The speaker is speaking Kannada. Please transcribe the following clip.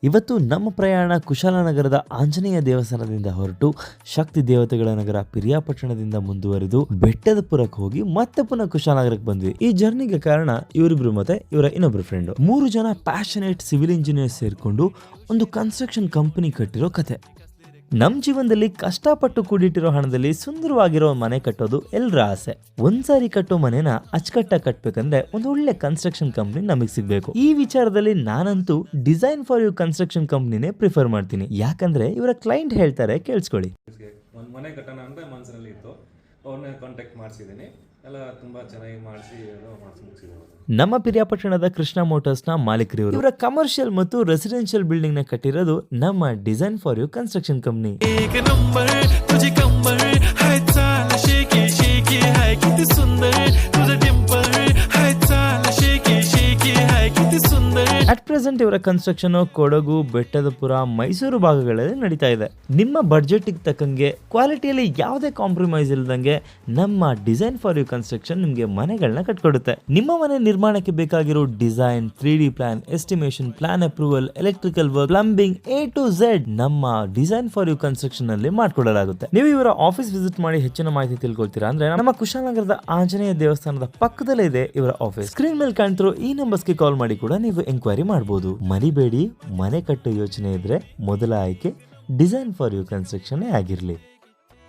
ಇವತ್ತು ನಮ್ಮ ಪ್ರಯಾಣ ಕುಶಾಲನಗರದ ಆಂಜನೇಯ ದೇವಸ್ಥಾನದಿಂದ ಹೊರಟು ಶಕ್ತಿ ದೇವತೆಗಳ ನಗರ ಪಿರಿಯಾಪಟ್ಟಣದಿಂದ ಮುಂದುವರಿದು ಬೆಟ್ಟದಪುರಕ್ಕೆ ಹೋಗಿ ಮತ್ತೆ ಪುನಃ ಕುಶಾಲನಗರಕ್ಕೆ ಬಂದ್ವಿ. ಈ ಜರ್ನಿಗೆ ಕಾರಣ ಇವರಿಬ್ರು ಮತ್ತೆ ಇವರ ಇನ್ನೊಬ್ರು ಫ್ರೆಂಡ್. 3 ಜನ ಪ್ಯಾಷನೇಟ್ ಸಿವಿಲ್ ಇಂಜಿನಿಯರ್ ಸೇರ್ಕೊಂಡು ಒಂದು ಕನ್ಸ್ಟ್ರಕ್ಷನ್ ಕಂಪನಿ ಕಟ್ಟಿರೋ ಕತೆ. ನಮ್ ಜೀವನದಲ್ಲಿ ಕಷ್ಟಪಟ್ಟು ಕೂಡಿಟ್ಟಿರೋ ಹಣದಲ್ಲಿ ಸುಂದರವಾಗಿರೋ ಮನೆ ಕಟ್ಟೋದು ಎಲ್ಲರ ಆಸೆ. ಒಂದ್ಸಾರಿ ಕಟ್ಟೋ ಮನೆನ ಅಚ್ಚುಕಟ್ಟಾಗಿ ಕಟ್ಬೇಕಂದ್ರೆ ಒಂದು ಒಳ್ಳೆ ಕನ್ಸ್ಟ್ರಕ್ಷನ್ ಕಂಪ್ನಿ ನಮಗೆ ಸಿಗ್ಬೇಕು. ಈ ವಿಚಾರದಲ್ಲಿ ನಾನಂತೂ ಡಿಸೈನ್ ಫಾರ್ ಯು ಕನ್ಸ್ಟ್ರಕ್ಷನ್ ಕಂಪ್ನಿನೇ ಪ್ರಿಫರ್ ಮಾಡ್ತೀನಿ. ಯಾಕಂದ್ರೆ ಇವರ ಕ್ಲೈಂಟ್ ಹೇಳ್ತಾರೆ, ಕೇಳಿಸ್ಕೊಳ್ಳಿ. ಒಂದು ಮನೆ ಕಟ್ಟೋಣ ಅಂತ ಮನಸ್ಸಿನಲ್ಲಿ ಇತ್ತು, ಅವ್ರನ್ನ ಕಾಂಟ್ಯಾಕ್ಟ್ ಮಾಡಿಸಿದ್ದೀನಿ. ಎಲ್ಲ ತುಂಬಾ ಚೆನ್ನಾಗಿ ಮಾಡಿಸಿ ಮುಗಿಸಿದ್ದಾರೆ. ನಮ್ಮ ಪಿರಿಯಾಪಟ್ಟಣದ ಕೃಷ್ಣ ಮೋಟರ್ಸ್ ನ ಮಾಲೀಕರು. ಇವರ ಕಮರ್ಷಿಯಲ್ ಮತ್ತು ರೆಸಿಡೆನ್ಷಿಯಲ್ ಬಿಲ್ಡಿಂಗ್ ನ ಕಟ್ಟಿರೋದು ನಮ್ಮ design for you construction company. At present ಇವರ ಕನ್ಸ್ಟ್ರಕ್ಷನ್ ಕೊಡಗು, ಬೆಟ್ಟದಪುರ, ಮೈಸೂರು ಭಾಗಗಳಲ್ಲಿ ನಡೀತಾ ಇದೆ. ನಿಮ್ಮ ಬಡ್ಜೆಟ್ ತಕ್ಕಂಗೆ ಕ್ವಾಲಿಟಿಯಲ್ಲಿ ಯಾವುದೇ ಕಾಂಪ್ರಮೈಸ್ ಇಲ್ಲದಂಗೆ ನಮ್ಮ ಡಿಸೈನ್ ಫಾರ್ ಯು ಕನ್ಸ್ಟ್ರಕ್ಷನ್ ನಿಮಗೆ ಮನೆಗಳನ್ನ ಕಟ್ಕೊಡುತ್ತೆ. ನಿಮ್ಮ ಮನೆ ನಿರ್ಮಾಣಕ್ಕೆ ಬೇಕಾಗಿರೋ design, 3D plan, estimation, plan approval, electrical work, plumbing A to Z ನಮ್ಮ ಡಿಸೈನ್ ಫಾರ್ ಯು ಕನ್ಸ್ಟ್ರಕ್ಷನ್ ನಲ್ಲಿ ಮಾಡ್ಕೊಡಲಾಗುತ್ತೆ. ನೀವು ಇವರ ಆಫೀಸ್ ವಿಸಿಟ್ ಮಾಡಿ ಹೆಚ್ಚಿನ ಮಾಹಿತಿ ತಿಳ್ಕೊಳ್ತೀರಾ ಅಂದ್ರೆ ನಮ್ಮ ಕುಶಾಲನಗರದ ಆಂಜನೇಯ ದೇವಸ್ಥಾನದ ಪಕ್ಕದಲ್ಲೇ ಇದೆ ಇವರ ಆಫೀಸ್. ಸ್ಕ್ರೀನ್ ಮೇಲೆ ಕಾಣ್ತಿರೋ ಈ ನಂಬರ್ಸ್ಗೆ ಕಾಲ್ ಮಾಡಿ ಕೂಡ ನೀವು ಎಂಕ್ವೈರಿ ಮಾಡಬಹುದು. ಮರಿಬೇಡಿ, ಮನೆ ಕಟ್ಟೋ ಯೋಚನೆ ಇದ್ರೆ ಮೊದಲ ಆಯ್ಕೆ ಡಿಸೈನ್ ಫಾರ್ ಯು ಕನ್ಸ್ಟ್ರಕ್ಷನ್ ಆಗಿರ್ಲಿ.